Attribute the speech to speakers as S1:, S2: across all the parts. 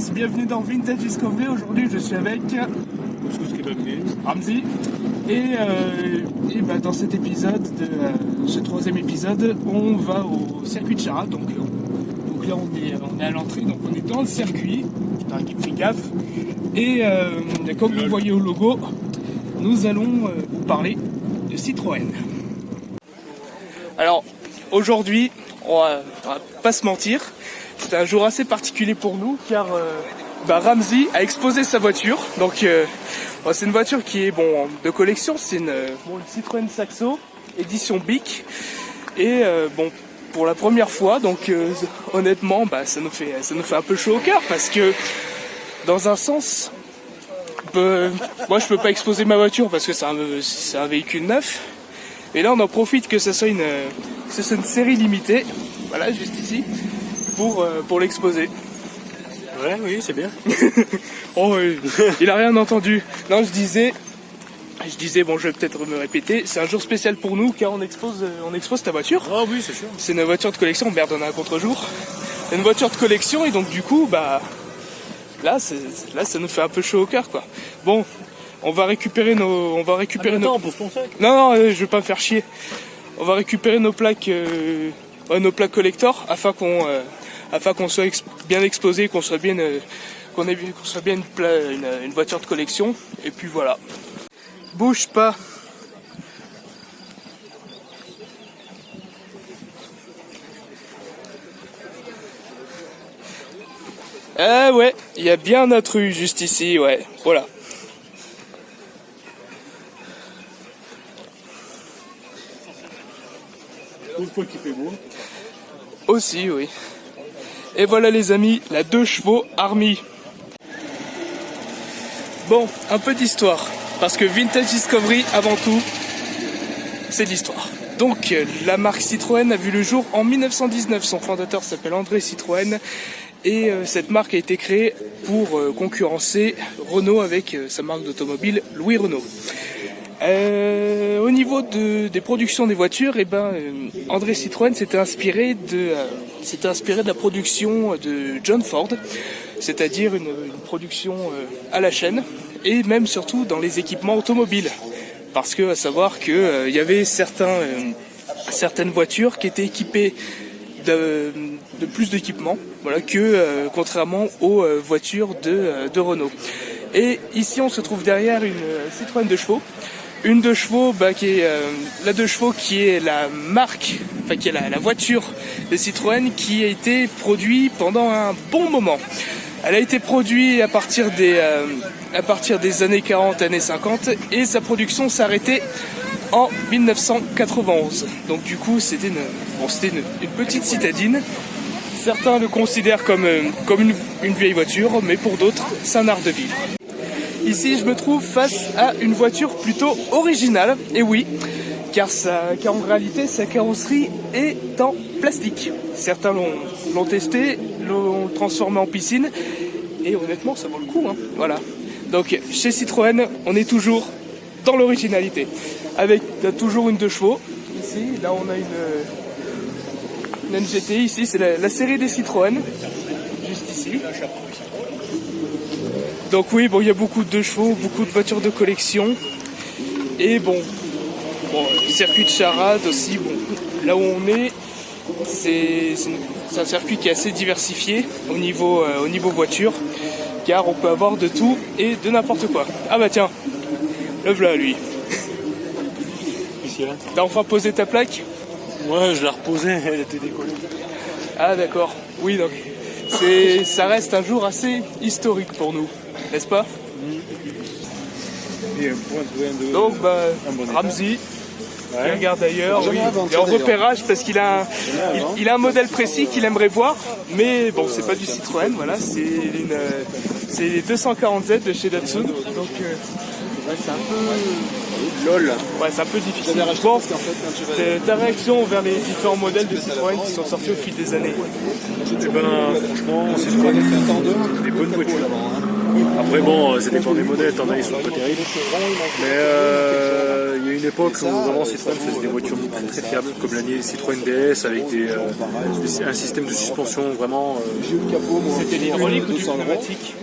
S1: tous, bienvenue dans Vintage Discovery. Aujourd'hui je suis avec Ramzi et dans cet épisode, ce troisième épisode, on va au circuit de Charade. Donc là on est à l'entrée, donc on est dans le circuit, dans l'équipe fait gaffe. Et comme vous voyez au logo, nous allons vous parler de Citroën. Alors aujourd'hui, on va pas se mentir, c'est un jour assez particulier pour nous car Ramzi a exposé sa voiture. Donc c'est une voiture qui est de collection, c'est une Citroën Saxo édition Bic et pour la première fois, donc honnêtement ça nous fait un peu chaud au cœur parce que dans un sens moi je peux pas exposer ma voiture parce que c'est un véhicule neuf, et là on en profite que ce soit une série limitée, voilà, juste ici pour l'exposer.
S2: Ouais, oui, c'est bien.
S1: Oh oui, il a rien entendu. Non, je disais, je vais peut-être me répéter, c'est un jour spécial pour nous car on expose ta voiture.
S2: Ah oui, c'est sûr.
S1: C'est une voiture de collection, merde, on a un contre-jour. C'est une voiture de collection et donc du coup, là ça nous fait un peu chaud au cœur, quoi. Bon, on va récupérer nos...
S2: Pour ton sac.
S1: Non, je vais pas me faire chier. On va récupérer nos plaques collector afin qu'on soit bien exposé, qu'on soit bien une voiture de collection. Et puis voilà. Bouge pas. Ah ouais, il y a bien notre rue juste ici, ouais, voilà.
S2: Une fois qu'il fait beau.
S1: Aussi, oui. Et voilà les amis, la 2 chevaux Army. Bon, un peu d'histoire, parce que Vintage Discovery, avant tout, c'est de l'histoire. Donc, la marque Citroën a vu le jour en 1919. Son fondateur s'appelle André Citroën. Et cette marque a été créée pour concurrencer Renault avec sa marque d'automobile Louis Renault. Au niveau des productions des voitures, André Citroën s'était inspiré de la production de John Ford, c'est-à-dire une production à la chaîne, et même surtout dans les équipements automobiles. Parce que à savoir que il y avait certaines voitures qui étaient équipées de plus d'équipements, voilà, que contrairement aux voitures de Renault. Et ici on se trouve derrière une Citroën 2 chevaux. Une 2 chevaux qui est la 2 chevaux qui est la marque, qui est la voiture de Citroën qui a été produite pendant un bon moment. Elle a été produite à partir des années 40, années 50, et sa production s'est arrêtée en 1991. Donc du coup c'était une petite citadine. Certains le considèrent comme une vieille voiture, mais pour d'autres c'est un art de vivre. Ici, je me trouve face à une voiture plutôt originale, et oui, car en réalité, sa carrosserie est en plastique. Certains l'ont testé, l'ont transformé en piscine, et honnêtement, ça vaut le coup, hein. Voilà. Donc, chez Citroën, on est toujours dans l'originalité, avec toujours une 2 chevaux. Ici, là, on a une NGT. Ici, c'est la série des Citroën, juste ici. Donc oui, il y a beaucoup de 2 chevaux, beaucoup de voitures de collection. Et circuit de Charade aussi, là où on est, c'est un circuit qui est assez diversifié au niveau voiture, car on peut avoir de tout et de n'importe quoi. Ah bah tiens, le voilà lui. T'as enfin posé ta plaque?
S2: Ouais, je l'ai reposée, elle était décollée.
S1: Ah d'accord, oui, donc ça reste un jour assez historique pour nous, n'est-ce pas? Donc Ramzi, qui regarde d'ailleurs, oui, il est en repérage parce qu'il a un modèle précis qu'il aimerait voir, mais bon, c'est pas du Citroën, voilà, c'est les 240Z de chez Datsun, donc c'est un peu...
S2: LOL.
S1: Ouais, c'est un peu difficile. Bon, ta réaction vers les différents modèles de Citroën qui sont sortis au fil des années?
S2: Franchement, c'est des bonnes voitures. Après bon, ça dépend des modèles, t'en as ils sont pas terribles. Mais il y a une époque où vraiment Citroën faisait des voitures très très fiables, comme l'année Citroën DS avec un système de suspension vraiment...
S1: C'était l'hydraulique ou du pneumatique?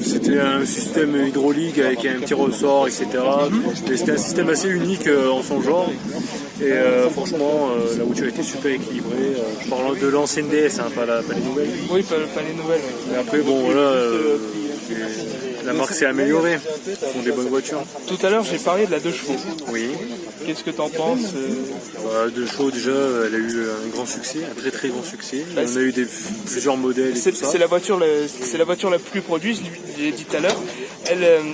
S2: C'était un système hydraulique avec un petit ressort, etc. Et c'était un système assez unique en son genre. Et franchement, la voiture était super équilibrée. Je parle de l'ancienne DS, hein, pas les nouvelles.
S1: Oui, pas les nouvelles.
S2: Et après, bon, voilà, la marque s'est améliorée. Ils font des bonnes voitures.
S1: Tout à l'heure, j'ai parlé de la 2 chevaux.
S2: Oui.
S1: Qu'est-ce que t'en penses?
S2: 2 chevaux, déjà, elle a eu un grand succès, un très très grand succès. On a eu plusieurs modèles et tout ça.
S1: C'est la voiture la plus produite, je l'ai dit tout à l'heure.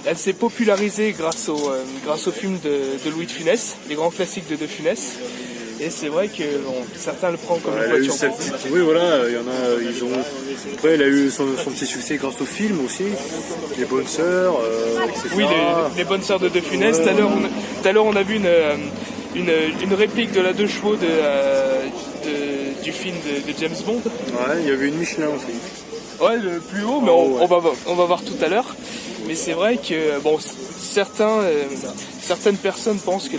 S1: Elle s'est popularisée grâce au film de Louis de Funès, les grands classiques de Funès. Et c'est vrai que certains le prennent comme une voiture.
S2: Oui, voilà, il y en a, ils ont. Après, elle a eu son petit succès grâce au film aussi, Les Bonnes Sœurs, etc.
S1: Oui, les Bonnes Sœurs de Funès. Tout à l'heure, on a vu une réplique de la 2 chevaux du film de James Bond.
S2: Ouais, il y avait une Michelin aussi.
S1: Ouais, le plus haut, mais on va voir tout à l'heure. Mais c'est vrai que bon, certaines personnes pensent que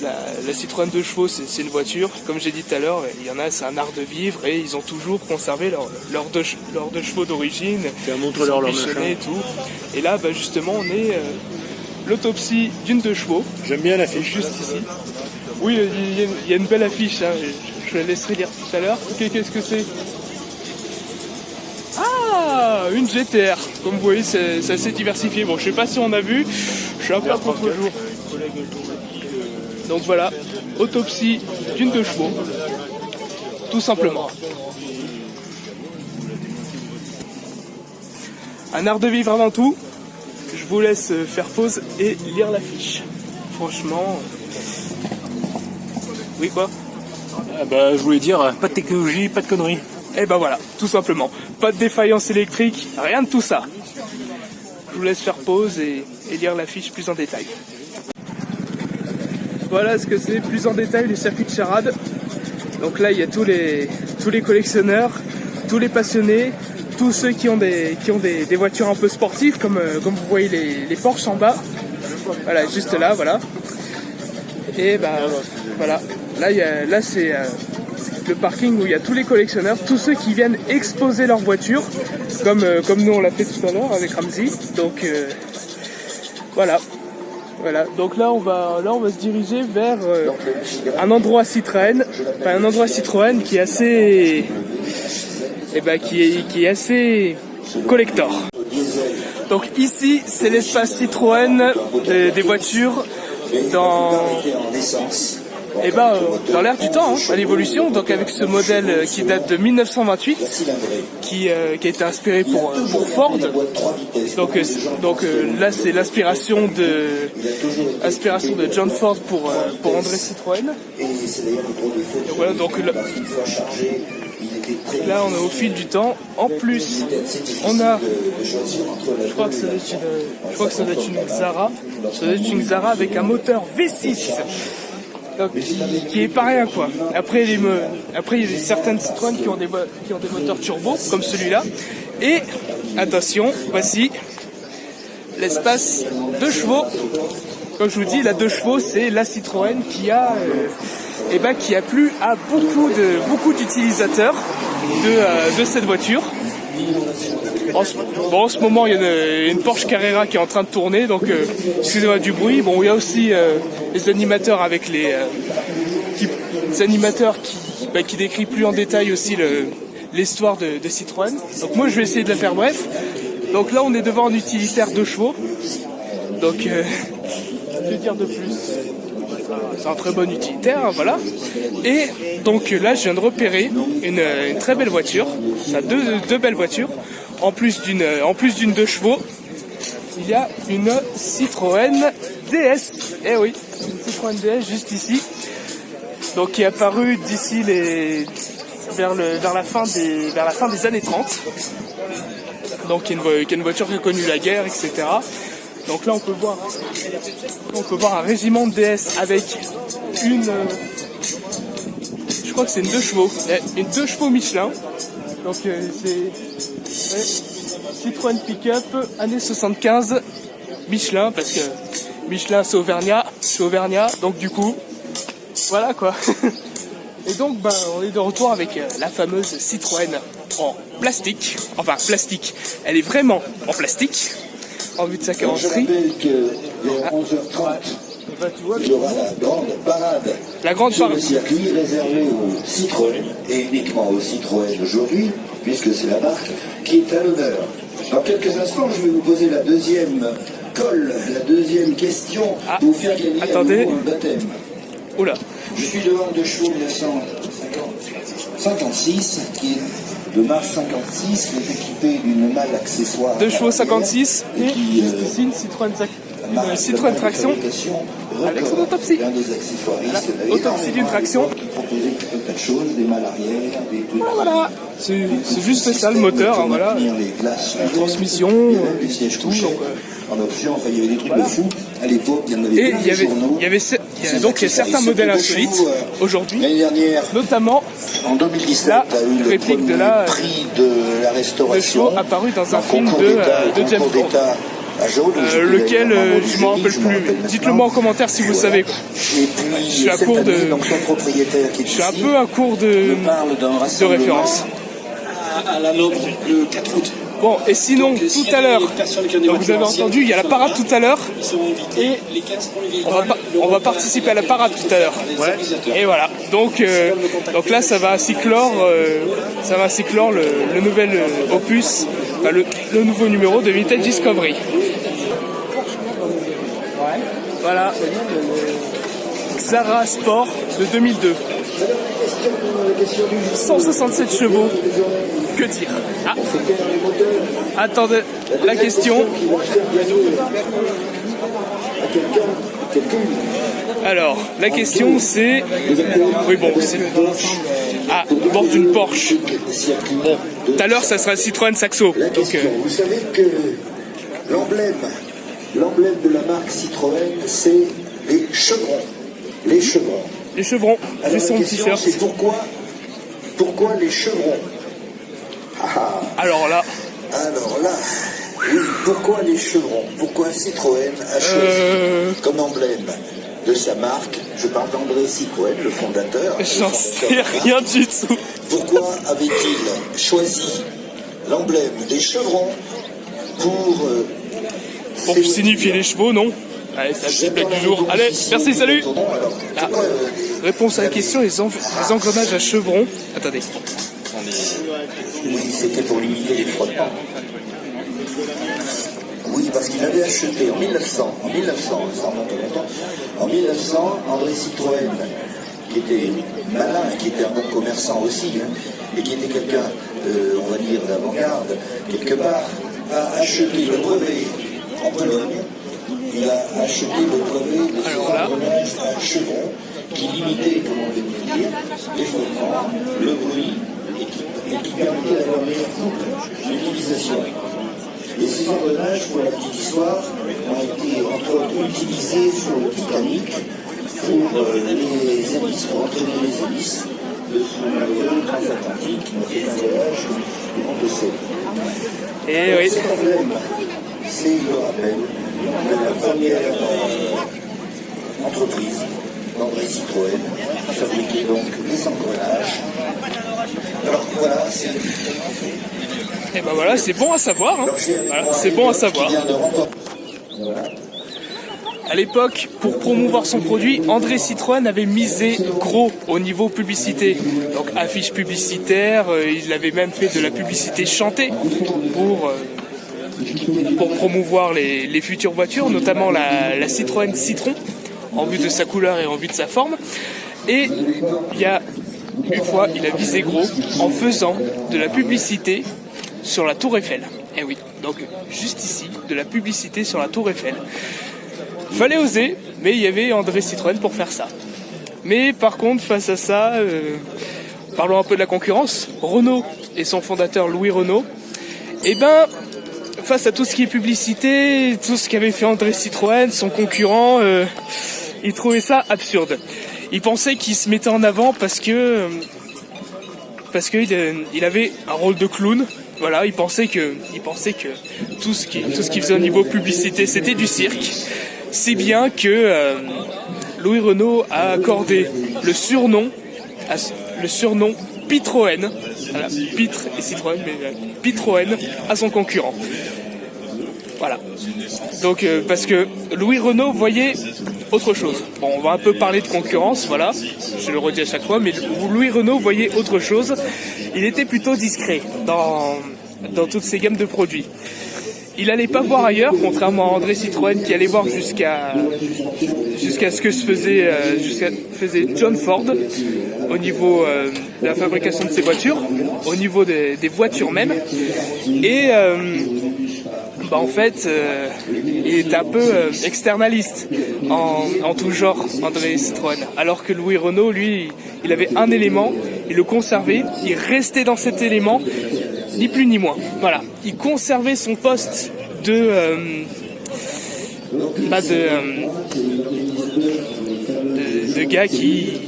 S1: la Citroën 2 chevaux c'est une voiture. Comme j'ai dit tout à l'heure, il y en a, c'est un art de vivre et ils ont toujours conservé leurs deux chevaux d'origine.
S2: C'est un montre-leur leur machin.
S1: Et tout. Et là, bah, justement, on est l'autopsie d'une 2 chevaux.
S2: J'aime bien l'affiche.
S1: Juste ici. Oui, il y a une belle affiche. Hein. Je la laisserai lire tout à l'heure. Qu'est-ce que c'est? Ah, une GTR. Comme vous voyez, c'est assez diversifié. Bon, je sais pas si on a vu. Je suis un peu à contre-jour. Donc voilà, autopsie d'une 2 chevaux. Tout simplement. Un art de vivre avant tout. Je vous laisse faire pause et lire l'affiche. Franchement... Oui, quoi?
S2: Ah bah, je voulais dire, pas de technologie, pas de conneries.
S1: Et ben voilà, tout simplement. Pas de défaillance électrique, rien de tout ça. Je vous laisse faire pause et lire l'affiche plus en détail. Voilà ce que c'est plus en détail le circuit de charade. Donc là, il y a tous les collectionneurs, tous les passionnés, tous ceux qui ont des voitures un peu sportives, comme vous voyez les Porsche en bas. Voilà, juste là, voilà. Et ben voilà, là c'est le parking où il y a tous les collectionneurs, tous ceux qui viennent exposer leur voiture, comme nous on l'a fait tout à l'heure avec Ramzi. Donc voilà. Donc là on va se diriger vers un endroit Citroën, qui est assez, qui est assez collector. Donc ici c'est l'espace Citroën des voitures dans l'air du temps, hein, à l'évolution, donc avec ce modèle qui date de 1928, qui a été inspiré pour Ford. Donc là c'est l'inspiration de John Ford pour André Citroën. Et voilà, donc là on est au fil du temps. En plus on a, je crois que ça doit être une Xara. Ça doit être une Xara avec un moteur V6. Donc, qui est pas rien quoi. Après il y a certaines Citroën qui ont des moteurs turbo comme celui-là. Et attention, voici l'espace 2 chevaux. Comme je vous dis, la 2 chevaux c'est la Citroën qui a plu à beaucoup d'utilisateurs de cette voiture. En ce moment, il y a une Porsche Carrera qui est en train de tourner, donc excusez-moi du bruit. Bon, il y a aussi les animateurs avec les animateurs qui décrivent plus en détail aussi l'histoire de Citroën. Donc moi, je vais essayer de la faire bref. Donc là, on est devant un utilitaire 2 chevaux. Donc, que dire de plus? C'est un très bon utilitaire, voilà. Et donc là, je viens de repérer une très belle voiture. Ça a deux belles voitures. En plus d'une 2 chevaux, il y a une Citroën DS. Eh oui, une Citroën DS juste ici. Donc qui est apparue d'ici vers la fin des années 30. Donc qui est une voiture qui a connu la guerre, etc. Donc là on peut voir un régiment de DS avec je crois que c'est une 2 chevaux. Une 2 chevaux Michelin. Donc Citroën Pick-up, année 75, Michelin, parce que Michelin c'est Auvergnat, donc du coup, voilà quoi. Et donc on est de retour avec la fameuse Citroën en plastique, enfin plastique, elle est vraiment en plastique, en vue de sa carrosserie.
S3: Je rappelle que vers 11h30, il y aura la grande parade.
S1: La grande
S3: sur
S1: parade.
S3: le circuit réservé aux Citroën, et uniquement aux Citroën aujourd'hui, puisque c'est la marque qui est à l'honneur. Dans quelques instants, je vais vous poser la deuxième colle, la deuxième question pour vous faire gagner
S1: attendez.
S3: à nouveau un baptême.
S1: Oula.
S3: Je suis devant deux chevaux 1956, qui est de mars 56, qui est équipé d'une malle accessoire.
S1: 2 chevaux 56 et
S3: qui,
S1: ici une Citroën traction avec son autopsie.
S3: Un des accessoiristes,
S1: Autopsie d'une traction.
S3: qui proposait tout un tas de choses, des malles arrière, des
S1: Voilà. C'est juste ça le moteur, hein, voilà.
S3: La
S1: transmission,
S3: les sièges
S1: tout,
S3: couchés.
S1: donc,
S3: En option, enfin, il y avait des trucs de fou. À l'époque, il y en avait
S1: Et
S3: plein
S1: il y
S3: de journaux.
S1: donc certains modèles insolites aujourd'hui,
S3: L'année dernière,
S1: notamment
S3: en 2017,
S1: la
S3: a eu le
S1: réplique
S3: premier
S1: de la
S3: prix de la
S1: de
S3: restauration.
S1: chevaux apparu dans un
S3: en
S1: film
S3: concours
S1: de James
S3: concours
S1: Bond.
S3: d'État à Jaune,
S1: Lequel je m'en rappelle plus. Dites-le moi en commentaire si vous savez.
S3: Et puis,
S1: Je suis à
S3: cette
S1: court
S3: année,
S1: de-
S3: donc, son propriétaire qui est
S1: Je suis un
S3: ici,
S1: peu à court
S3: nous parle d'un
S1: de
S3: rassemblement
S1: référence.
S4: à la Lobre le 4 août.
S1: Bon, et sinon,
S4: Donc, s'il y
S1: tout
S4: a
S1: à l'heure,
S4: des personnes qui ont des
S1: donc vous
S4: voitures
S1: avez
S4: anciennes,
S1: entendu, il y a la parade tout à l'heure.
S4: Ils sont invités.
S1: Et
S4: Les 15 premiers
S1: on va participer à la parade tout à l'heure. Et voilà. Donc là, ça va ainsi clore le nouvel opus, enfin, le nouveau numéro de Vintage Discovery. Voilà. Xara Sport de 2002. 167 chevaux. Que dire? Ah. Attendez, la question. Alors, la question c'est... Oui bon, c'est... Ah, bord d'une Porsche. Bon, tout à l'heure ça sera Citroën Saxo.
S3: La
S1: Donc,
S3: question, vous savez que l'emblème de la marque Citroën, c'est les chevrons. Les chevrons.
S1: les chevrons,
S3: Alors
S1: juste
S3: la
S1: son
S3: question,
S1: t-shirt.
S3: c'est pourquoi les chevrons?
S1: Alors là,
S3: Oui, pourquoi les chevrons? Pourquoi Citroën a choisi comme emblème de sa marque, je parle d'André Citroën, le fondateur.
S1: j'en sais rien du tout.
S3: Pourquoi avait-il choisi l'emblème des chevrons pour
S1: Signifier les chevaux, non? Allez, c'est la petite blague du jour. Allez, merci, salut. Ah, réponse à la question, les engrenages à chevrons. Attendez.
S3: Oui, c'était pour limiter les frottements. Oui, parce qu'il avait acheté en 1900, ça remonte longtemps, en 1900, André Citroën, qui était malin, qui était un bon commerçant aussi, hein, et qui était quelqu'un, on va dire, d'avant-garde, quelque part, a acheté le brevet en Pologne. Il a acheté le brevet de ces engrenages à chevrons qui limitaient, comment on veut dire, les frottements, le bruit, et qui permettaient d'avoir un meilleur couple d'utilisation. Et ces engrenages, pour la petite histoire, ont été entre autres utilisés sur le Titanic pour les hélices, pour entraîner les hélices de ce transatlantique qui ont fait un voyage on le sait.
S1: Et oui.
S3: Cet emblème, c'est le rappel de la première entreprise d'André Citroën qui fabriquait donc les engrenages. Alors voilà, c'est...
S1: Et ben voilà, c'est bon à savoir. Hein. Voilà, c'est bon à savoir. À l'époque, pour promouvoir son produit, André Citroën avait misé gros au niveau publicité. Donc affiches publicitaires, il avait même fait de la publicité chantée pour promouvoir les futures voitures, notamment la Citroën Citron, en vue de sa couleur et en vue de sa forme. Et il y a une fois, il a visé gros en faisant de la publicité sur la Tour Eiffel. Et oui, donc juste ici, de la publicité sur la Tour Eiffel. Fallait oser, mais il y avait André Citroën pour faire ça. Mais par contre, face à ça, parlons un peu de la concurrence, Renault et son fondateur Louis Renault, et ben, face à tout ce qui est publicité, tout ce qu'avait fait André Citroën, son concurrent, il trouvait ça absurde. Il pensait qu'il se mettait en avant parce qu'il avait un rôle de clown, Voilà, il pensait que tout ce qu'il faisait au niveau publicité, c'était du cirque. Si bien que Louis Renault a accordé le surnom Citroën, voilà, Pitre et Citroën, mais Citroën à son concurrent. Voilà. Donc parce que Louis Renault voyait autre chose. Bon, on va un peu parler de concurrence, voilà. Je le redis à chaque fois, mais Louis Renault voyait autre chose. Il était plutôt discret dans toutes ces gammes de produits. Il n'allait pas voir ailleurs, contrairement à André Citroën qui allait voir jusqu'à ce que faisait John Ford au niveau de la fabrication de ses voitures, au niveau des voitures même. Et en fait, il est un peu externaliste en tout genre, André Citroën. Alors que Louis Renault, lui, il avait un élément, il le conservait, il restait dans cet élément, ni plus ni moins. Voilà, il conservait son poste de gars qui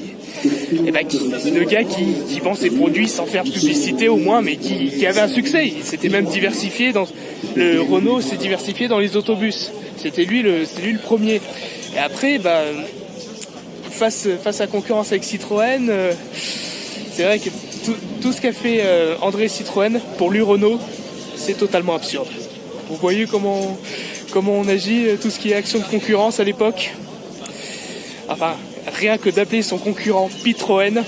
S1: vend ses produits sans faire publicité au moins, mais qui avait un succès. Il s'était même diversifié le Renault s'est diversifié dans les autobus. C'était lui le premier. Et après, face à la concurrence avec Citroën, c'est vrai que tout ce qu'a fait André Citroën pour lui Renault, c'est totalement absurde. Vous voyez comment on agit, tout ce qui est action de concurrence à l'époque. Enfin, rien que d'appeler son concurrent Citroën,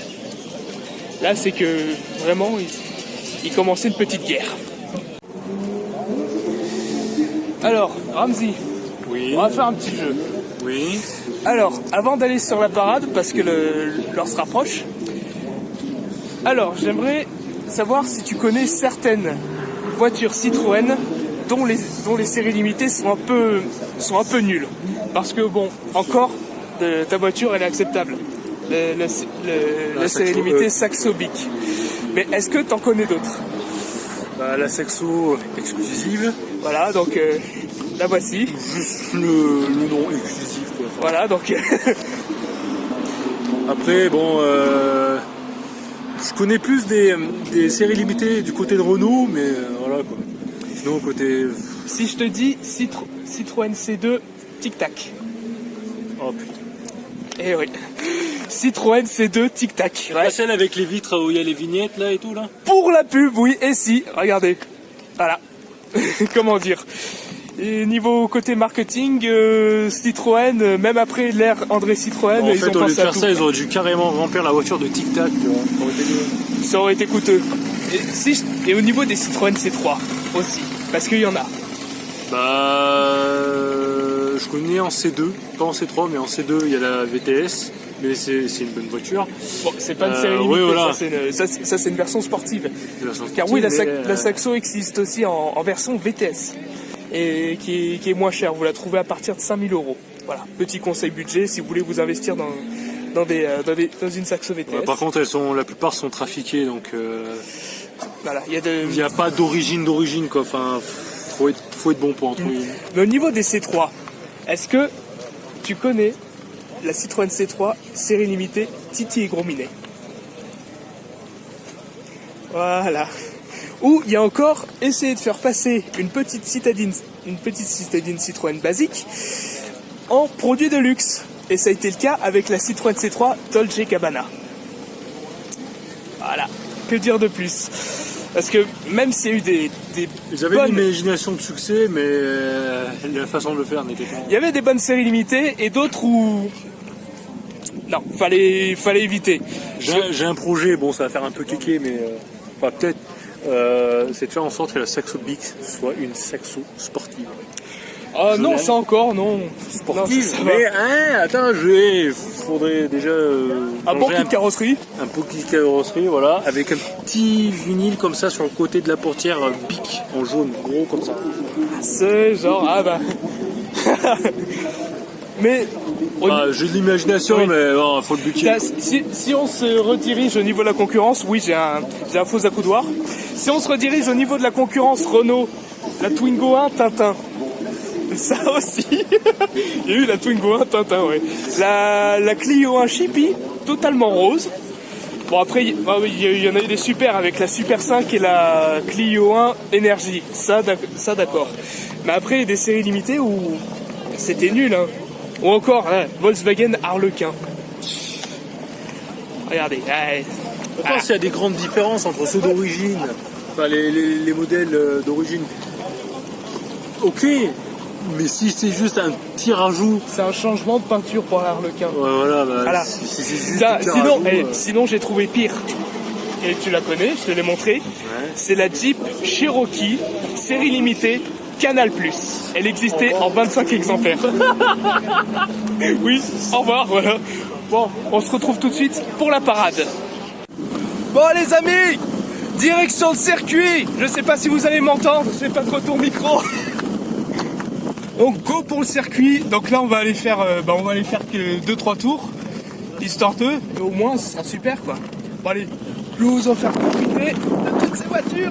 S1: là c'est que vraiment il commençait une petite guerre. Alors, Ramzi,
S2: Oui.
S1: on va faire un petit jeu.
S2: Oui.
S1: Alors, avant d'aller sur la parade, parce que l'heure se rapproche, alors j'aimerais savoir si tu connais certaines voitures Citroën dont les séries limitées sont un peu nulles. Parce que bon, encore, ta voiture elle est acceptable. La série limitée Saxo Bic. Mais est-ce que tu en connais d'autres?
S2: La Saxo exclusive.
S1: Voilà, donc la voici.
S2: Juste le nom exclusif, quoi. Enfin,
S1: Voilà, donc
S2: après, bon, je connais plus des séries limitées du côté de Renault, mais voilà quoi. Sinon, côté.
S1: si je te dis Citroën C2 Tic Tac.
S2: Oh putain.
S1: Eh oui. Citroën C2 Tic Tac.
S2: Pas celle avec les vitres où il y a les vignettes là et tout là.
S1: Pour la pub, oui, et si, regardez. Voilà. Comment dire. Et niveau côté marketing, Citroën, même après l'ère André Citroën,
S2: Bon, en
S1: ils
S2: fait,
S1: ont
S2: au lieu de
S1: pensé à
S2: faire
S1: tout.
S2: ça, ils auraient dû carrément remplir la voiture de Tic Tac.
S1: Ça aurait été coûteux. Et au niveau des Citroën C3 aussi, parce qu'il y en a.
S2: Je connais en C2, pas en C3, mais en C2 il y a la VTS, mais c'est une bonne voiture.
S1: Bon, c'est pas une série limitée,
S2: oui, voilà.
S1: ça c'est une version sportive. Car oui, la Saxo existe aussi en version VTS, et qui est moins chère. Vous la trouvez à partir de 5 000 €. Voilà, petit conseil budget si vous voulez vous investir dans une Saxo VTS.
S2: Par contre, la plupart sont trafiquées, donc
S1: Voilà,
S2: il n'y a pas d'origine quoi. Enfin, faut être bon pour en trouver une.
S1: Mais au niveau des C3, est-ce que tu connais la Citroën C3 série limitée Titi et Gros Minet? Voilà. Ou il y a encore essayé de faire passer une petite citadine Citroën basique en produit de luxe. Et ça a été le cas avec la Citroën C3 Dolce Gabbana. Voilà. Que dire de plus? Parce que même s'il y a eu des
S2: Ils avaient
S1: bonnes...
S2: une imagination de succès, mais la façon de le faire n'était pas.
S1: Il y avait des bonnes séries limitées et d'autres où... Non, fallait éviter.
S2: J'ai un projet, bon ça va faire un peu kéké, mais enfin peut-être, c'est de faire en sorte que la Saxo Bic soit une Saxo sportive.
S1: Ah non, ça encore, non.
S2: Sportive,
S1: Non, ça va.
S2: mais attends, faudrait déjà
S1: Un bon
S2: changer
S1: kit de carrosserie.
S2: un beau kit de carrosserie, voilà, avec un petit vinyle comme ça sur le côté de la portière Bic en jaune, gros comme ça.
S1: C'est genre, ah bah... Mais...
S2: J'ai de l'imagination,
S1: Oui.
S2: mais bon, faut le budget.
S1: Si on se redirige au niveau de la concurrence, oui, j'ai un faux accoudoir. Si on se redirige au niveau de la concurrence Renault, la Twingo 1 Tintin. Ça aussi. Il y a eu la Twingo 1 Tintin, ouais. La Clio 1 Chippy, totalement rose. Bon après, il y en a eu des super avec la Super 5 et la Clio 1 Énergie, ça d'accord. Mais après, il y a des séries limitées où c'était nul, hein. Ou encore, Volkswagen Harlequin. Regardez.
S2: Pourtant, s'il y a des grandes différences entre ceux d'origine, enfin les modèles d'origine, ok, mais si c'est juste un petit rajout...
S1: C'est un changement de peinture pour l'Harlequin.
S2: Ouais, voilà,
S1: Voilà.
S2: Si c'est juste
S1: Ça,
S2: un petit
S1: sinon,
S2: rajout,
S1: sinon j'ai trouvé pire. Et tu la connais, je te l'ai montré. C'est la Jeep Cherokee, série limitée, Canal+. Elle existait en 25 exemplaires. Oui, au revoir, voilà. Bon, on se retrouve tout de suite pour la parade. Bon les amis, direction le circuit. Je sais pas si vous allez m'entendre, je sais pas trop ton micro. Donc go pour le circuit. Donc là on va aller faire que 2-3 tours, histoire de, et au moins ce sera super quoi. Bon allez, je vais vous en faire profiter de toutes ces voitures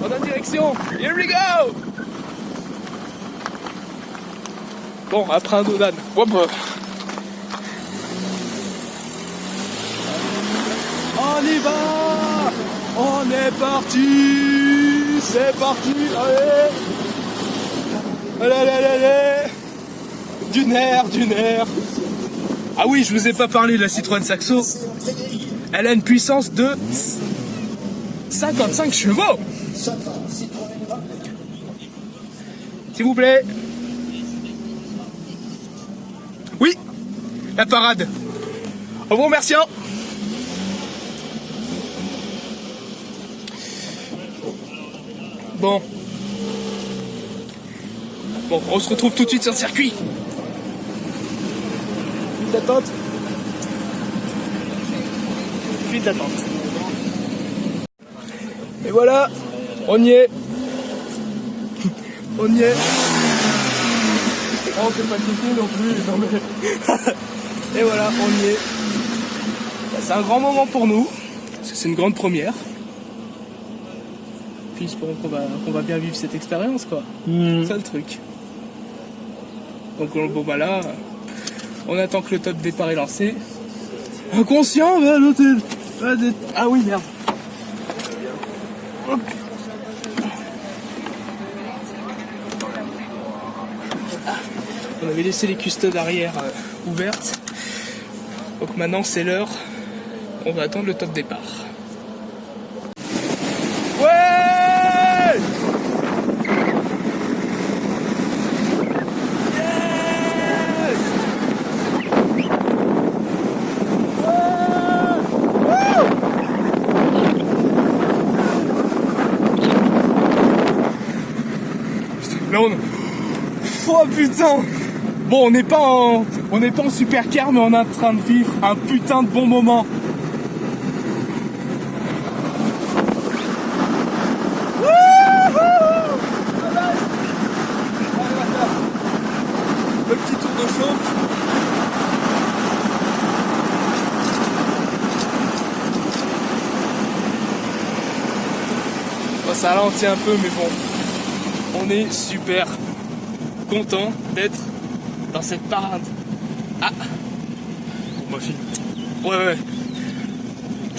S1: dans la direction. Here we go. Bon, après un dos d'âne. Hop. On y va. On est parti. C'est parti. Allez. Allez. Du nerf. Ah oui, je vous ai pas parlé de la Citroën Saxo. Elle a une puissance de 55 chevaux. S'il vous plaît. Oui, la parade. En vous remerciant. Bon, on se retrouve tout de suite sur le circuit. File d'attente. File d'attente. Et voilà, on y est. On y est. Oh, c'est pas cliqué non plus. Non, mais... Et voilà, on y est. C'est un grand moment pour nous, parce que c'est une grande première. Puis espérons qu'on va bien vivre cette expérience, quoi. C'est ça le truc. Donc bon bah là, on attend que le top départ est lancé. Inconscient, va à l'hôtel. Ah oui, merde. Hop. On avait laissé les custodes arrière ouvertes. Donc maintenant c'est l'heure. On va attendre le top départ. Ouais! Yes! Là on... Oh putain! Bon, on n'est pas en supercar, mais on est en train de vivre un putain de bon moment. Le petit tour de chauffe. Bon, ça ralentit un peu, mais bon, on est super content d'être dans cette parade. Ah,
S2: On m'a filmé.
S1: ouais.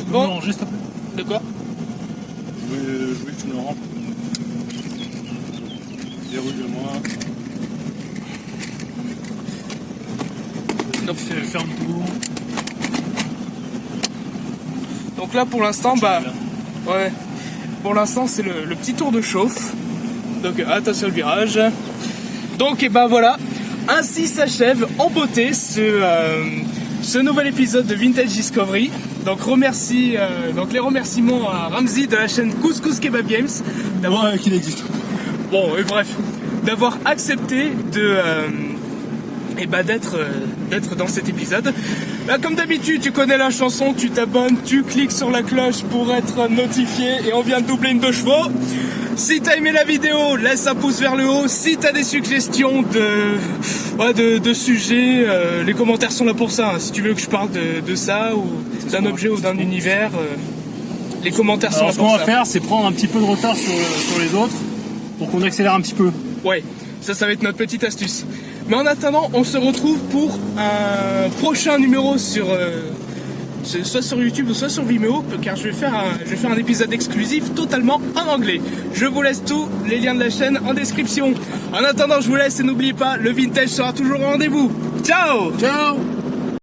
S2: Bon,
S1: Bon,
S2: juste un peu.
S1: de quoi?
S2: Je voulais que tu me le remples. Déroule-le-moi.
S1: Donc,
S2: Ferme tout.
S1: donc là, pour l'instant, ouais. Pour l'instant, c'est le petit tour de chauffe. Donc, attention le virage. Donc, et ben voilà. Ainsi s'achève en beauté ce nouvel épisode de Vintage Discovery. Donc donc les remerciements à Ramzi de la chaîne Couscous Kebab Games d'avoir
S2: qu'il existe.
S1: bon et bref d'avoir accepté d'être dans cet épisode. Là, comme d'habitude, tu connais la chanson, tu t'abonnes, tu cliques sur la cloche pour être notifié et on vient de doubler une 2 chevaux. Si t'as aimé la vidéo, laisse un pouce vers le haut. Si t'as des suggestions de sujets, les commentaires sont là pour ça. Si tu veux que je parle de ça ou d'un objet ou d'un univers, les commentaires sont là
S2: Alors,
S1: pour ça.
S2: ce qu'on va faire, c'est prendre un petit peu de retard sur les autres pour qu'on accélère un petit peu.
S1: Ouais, ça va être notre petite astuce. Mais en attendant, on se retrouve pour un prochain numéro sur soit sur YouTube ou soit sur Vimeo, car je vais faire un épisode exclusif totalement en anglais. Je vous laisse tous les liens de la chaîne en description. En attendant, je vous laisse et n'oubliez pas, le vintage sera toujours au rendez-vous. Ciao!
S2: Ciao!